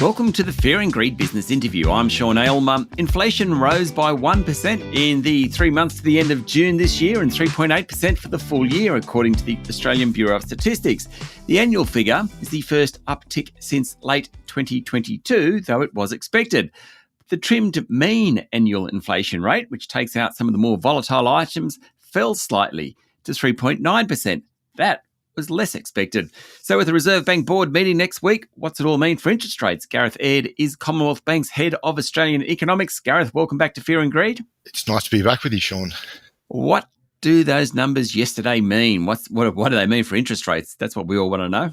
Welcome to the Fear and Greed Business Interview. I'm Sean Aylmer. Inflation rose by 1% in the 3 months to the end of June this year and 3.8% for the full year, according to the Australian Bureau of Statistics. The annual figure is the first uptick since late 2022, though it was expected. The trimmed mean annual inflation rate, which takes out some of the more volatile items, fell slightly to 3.9%. That was less expected. So with the Reserve Bank board meeting next week, what's it all mean for interest rates? Gareth Aird is Commonwealth Bank's head of Australian economics. Gareth, welcome back to Fear and Greed. It's nice to be back with you, Sean. What do those numbers yesterday mean? What do they mean for interest rates? That's what we all want to know.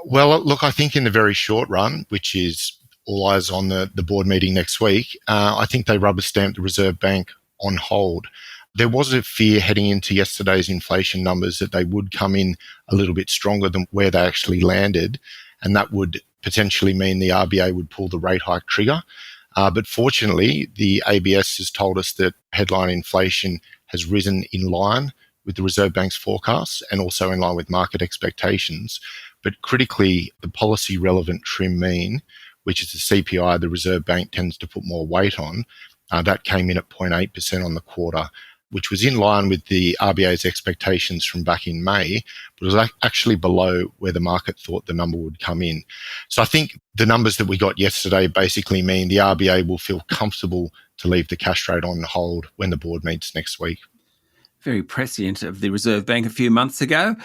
Well, look, I think in the very short run, which is all eyes on the board meeting next week, I think they rubber stamped the Reserve Bank on hold. There was a fear heading into yesterday's inflation numbers that they would come in a little bit stronger than where they actually landed, and that would potentially mean the RBA would pull the rate hike trigger. But fortunately, the ABS has told us that headline inflation has risen in line with the Reserve Bank's forecasts and also in line with market expectations. But critically, the policy-relevant trim mean, which is the CPI the Reserve Bank tends to put more weight on, that came in at 0.8% on the quarter, which was in line with the RBA's expectations from back in May, but was actually below where the market thought the number would come in. So I think the numbers that we got yesterday basically mean the RBA will feel comfortable to leave the cash rate on hold when the board meets next week. Very prescient of the Reserve Bank a few months ago.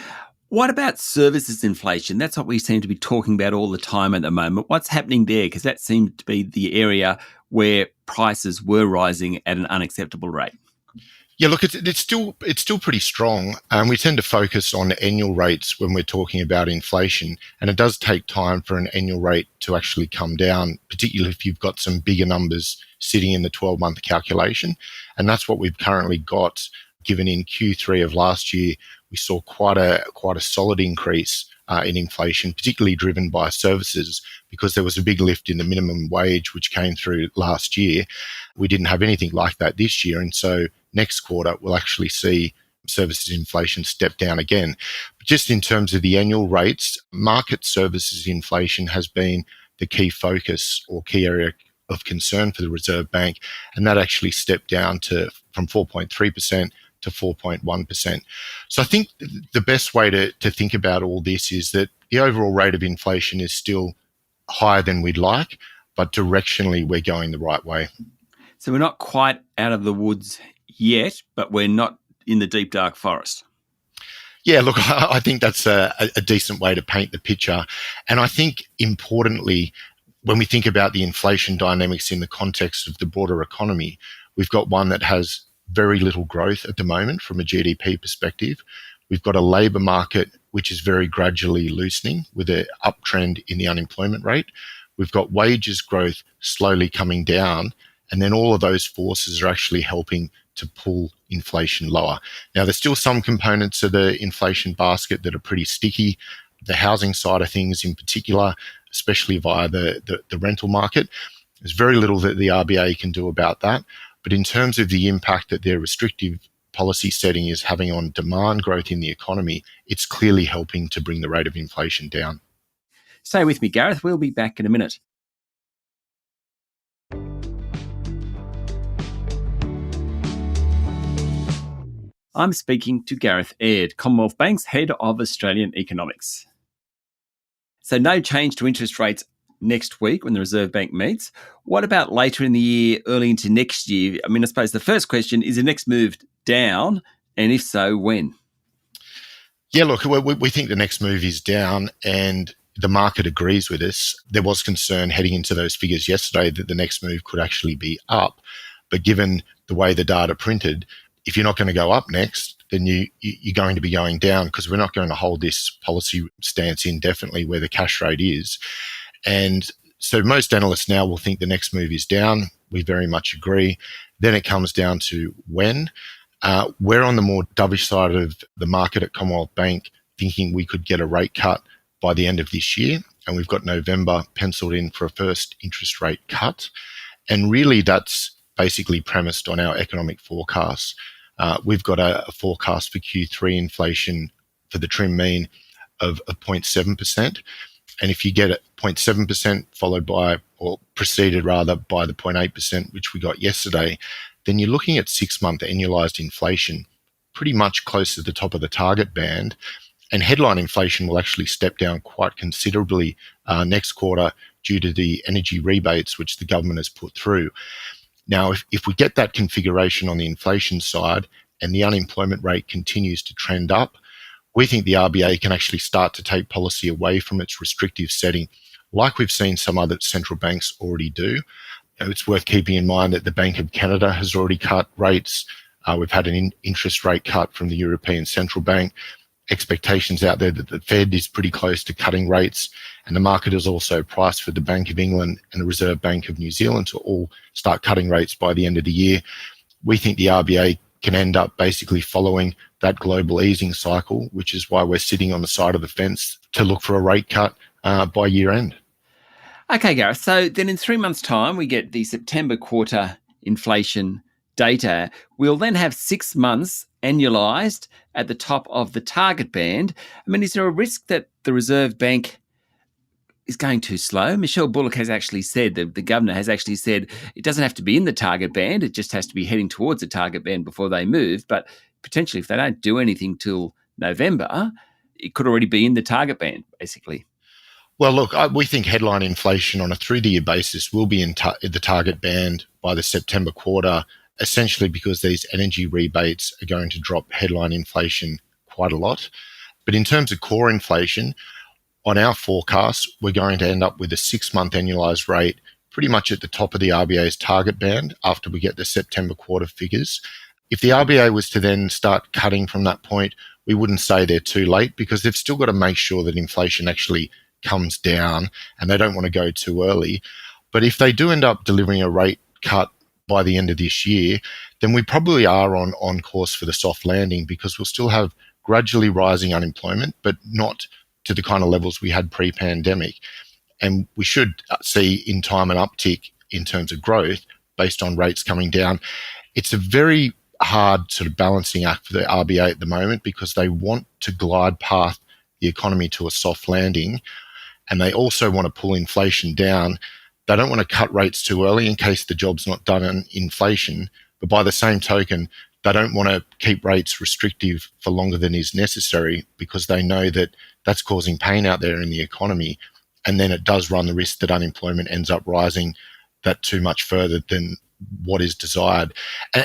What about services inflation? That's what we seem to be talking about all the time at the moment. What's happening there? Because that seemed to be the area where prices were rising at an unacceptable rate. Yeah, look, it's still pretty strong. We tend to focus on annual rates when we're talking about inflation, and it does take time for an annual rate to actually come down, particularly if you've got some bigger numbers sitting in the 12-month calculation. And that's what we've currently got, given in Q3 of last year, we saw quite a solid increase in inflation, particularly driven by services, because there was a big lift in the minimum wage, which came through last year. We didn't have anything like that this year, and so next quarter we'll actually see services inflation step down again. But just in terms of the annual rates, market services inflation has been the key focus or key area of concern for the Reserve Bank, and that actually stepped down from 4.3% to 4.1%. So I think the best way to think about all this is that the overall rate of inflation is still higher than we'd like, but directionally we're going the right way. So we're not quite out of the woods yet, but we're not in the deep, dark forest. Yeah, look, I think that's a decent way to paint the picture. And I think importantly, when we think about the inflation dynamics in the context of the broader economy, we've got one that has very little growth at the moment from a GDP perspective. We've got a labour market which is very gradually loosening with an uptrend in the unemployment rate. We've got wages growth slowly coming down, and then all of those forces are actually helping to pull inflation lower. Now, there's still some components of the inflation basket that are pretty sticky. The housing side of things in particular, especially via the rental market, there's very little that the RBA can do about that. But in terms of the impact that their restrictive policy setting is having on demand growth in the economy, it's clearly helping to bring the rate of inflation down. Stay with me, Gareth. We'll be back in a minute. I'm speaking to Gareth Aird, Commonwealth Bank's head of Australian economics. So no change to interest rates next week when the Reserve Bank meets. What about later in the year, early into next year? I mean, I suppose the first question is the next move down, and if so, when? Yeah, look, we think the next move is down, and the market agrees with us. There was concern heading into those figures yesterday that the next move could actually be up. But given the way the data printed, if you're not going to go up next, then you're going to be going down, because we're not going to hold this policy stance indefinitely where the cash rate is. And so most analysts now will think the next move is down. We very much agree. Then it comes down to when. We're on the more dovish side of the market at Commonwealth Bank, thinking we could get a rate cut by the end of this year. And we've got November penciled in for a first interest rate cut. And really that's basically premised on our economic forecasts. We've got a forecast for Q3 inflation for the trim mean of 0.7%. And if you get at 0.7%, followed by, or preceded rather, by the 0.8%, which we got yesterday, then you're looking at 6-month annualized inflation pretty much close to the top of the target band. And headline inflation will actually step down quite considerably next quarter due to the energy rebates which the government has put through. Now, if we get that configuration on the inflation side and the unemployment rate continues to trend up, we think the RBA can actually start to take policy away from its restrictive setting, like we've seen some other central banks already do. It's worth keeping in mind that the Bank of Canada has already cut rates. We've had an interest rate cut from the European Central Bank. Expectations out there that the Fed is pretty close to cutting rates, and the market is also priced for the Bank of England and the Reserve Bank of New Zealand to all start cutting rates by the end of the year. We think the RBA can end up basically following that global easing cycle, which is why we're sitting on the side of the fence to look for a rate cut by year end. Okay, Gareth. So then in 3 months' time, we get the September quarter inflation data. We'll then have 6 months annualized at the top of the target band. I mean, is there a risk that the Reserve Bank is going too slow? Michelle Bullock has actually said, the governor has actually said, it doesn't have to be in the target band. It just has to be heading towards the target band before they move. But potentially, if they don't do anything till November, it could already be in the target band, basically. Well, look, we think headline inflation on a through-the-year basis will be in the target band by the September quarter, essentially because these energy rebates are going to drop headline inflation quite a lot. But in terms of core inflation, on our forecast, we're going to end up with a 6-month annualized rate pretty much at the top of the RBA's target band after we get the September quarter figures. If the RBA was to then start cutting from that point, we wouldn't say they're too late because they've still got to make sure that inflation actually comes down and they don't want to go too early. But if they do end up delivering a rate cut by the end of this year, then we probably are on course for the soft landing because we'll still have gradually rising unemployment, but not to the kind of levels we had pre-pandemic. And we should see in time an uptick in terms of growth based on rates coming down. It's a very hard sort of balancing act for the RBA at the moment because they want to glide path the economy to a soft landing, and they also want to pull inflation down. They don't want to cut rates too early in case the job's not done in inflation, but by the same token, they don't want to keep rates restrictive for longer than is necessary because they know that that's causing pain out there in the economy, and then it does run the risk that unemployment ends up rising that too much further than what is desired.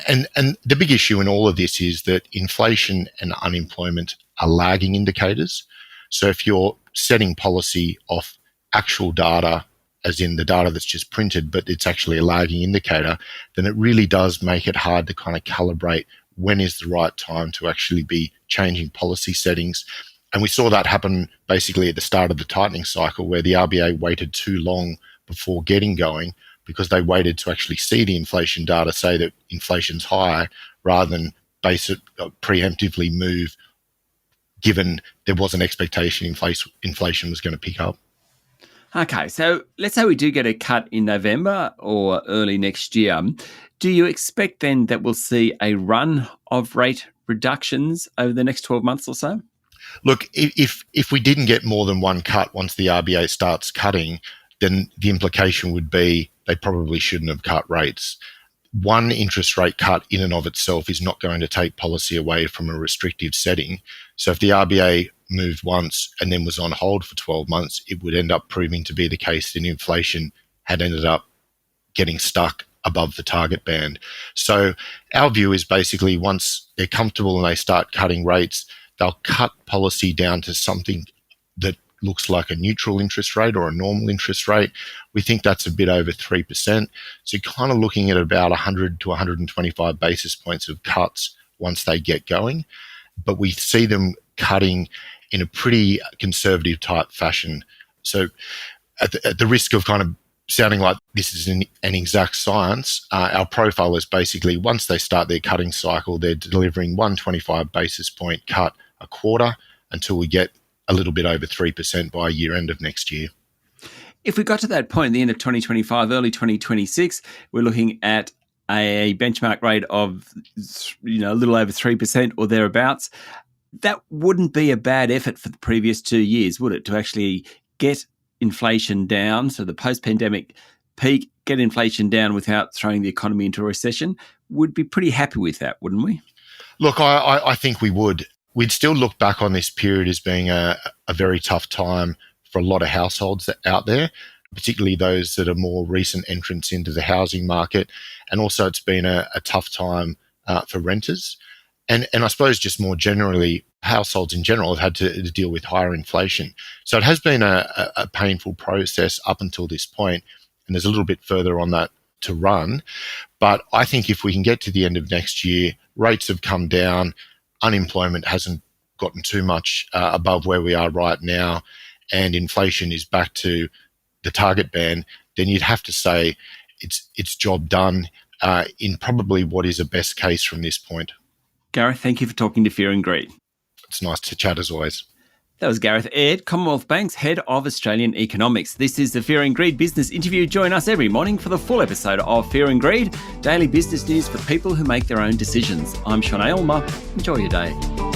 And the big issue in all of this is that inflation and unemployment are lagging indicators. So if you're setting policy off actual data, as in the data that's just printed, but it's actually a lagging indicator, then it really does make it hard to kind of calibrate when is the right time to actually be changing policy settings. And we saw that happen basically at the start of the tightening cycle where the RBA waited too long before getting going because they waited to actually see the inflation data say that inflation's high rather than base it preemptively move given there was an expectation inflation was going to pick up. Okay, so let's say we do get a cut in November or early next year. Do you expect then that we'll see a run of rate reductions over the next 12 months or so? Look, if we didn't get more than one cut once the RBA starts cutting, then the implication would be they probably shouldn't have cut rates. One interest rate cut in and of itself is not going to take policy away from a restrictive setting. So if the RBA moved once and then was on hold for 12 months, it would end up proving to be the case that inflation had ended up getting stuck above the target band. So our view is basically once they're comfortable and they start cutting rates, they'll cut policy down to something that looks like a neutral interest rate or a normal interest rate. We think that's a bit over 3%. So you're kind of looking at about 100 to 125 basis points of cuts once they get going. But we see them cutting in a pretty conservative type fashion. So at the risk of kind of sounding like this is an exact science, our profile is basically once they start their cutting cycle, they're delivering 125 basis point cut a quarter until we get a little bit over 3% by year end of next year. If we got to that point, the end of 2025, early 2026, we're looking at a benchmark rate of a little over 3% or thereabouts. That wouldn't be a bad effort for the previous 2 years, would it, to actually get inflation down, so the post-pandemic peak, get inflation down without throwing the economy into a recession, we'd be pretty happy with that, wouldn't we? Look, I think we would. We'd still look back on this period as being a very tough time for a lot of households out there, particularly those that are more recent entrants into the housing market. And also it's been a tough time for renters. And I suppose just more generally, households in general have had to deal with higher inflation. So it has been a painful process up until this point, and there's a little bit further on that to run. But I think if we can get to the end of next year, rates have come down, unemployment hasn't gotten too much above where we are right now, and inflation is back to the target band, then you'd have to say it's job done in probably what is a best case from this point. Gareth, thank you for talking to Fear and Greed. It's nice to chat as always. That was Gareth Aird, Commonwealth Bank's Head of Australian Economics. This is the Fear and Greed Business Interview. Join us every morning for the full episode of Fear and Greed, daily business news for people who make their own decisions. I'm Sean Aylmer. Enjoy your day.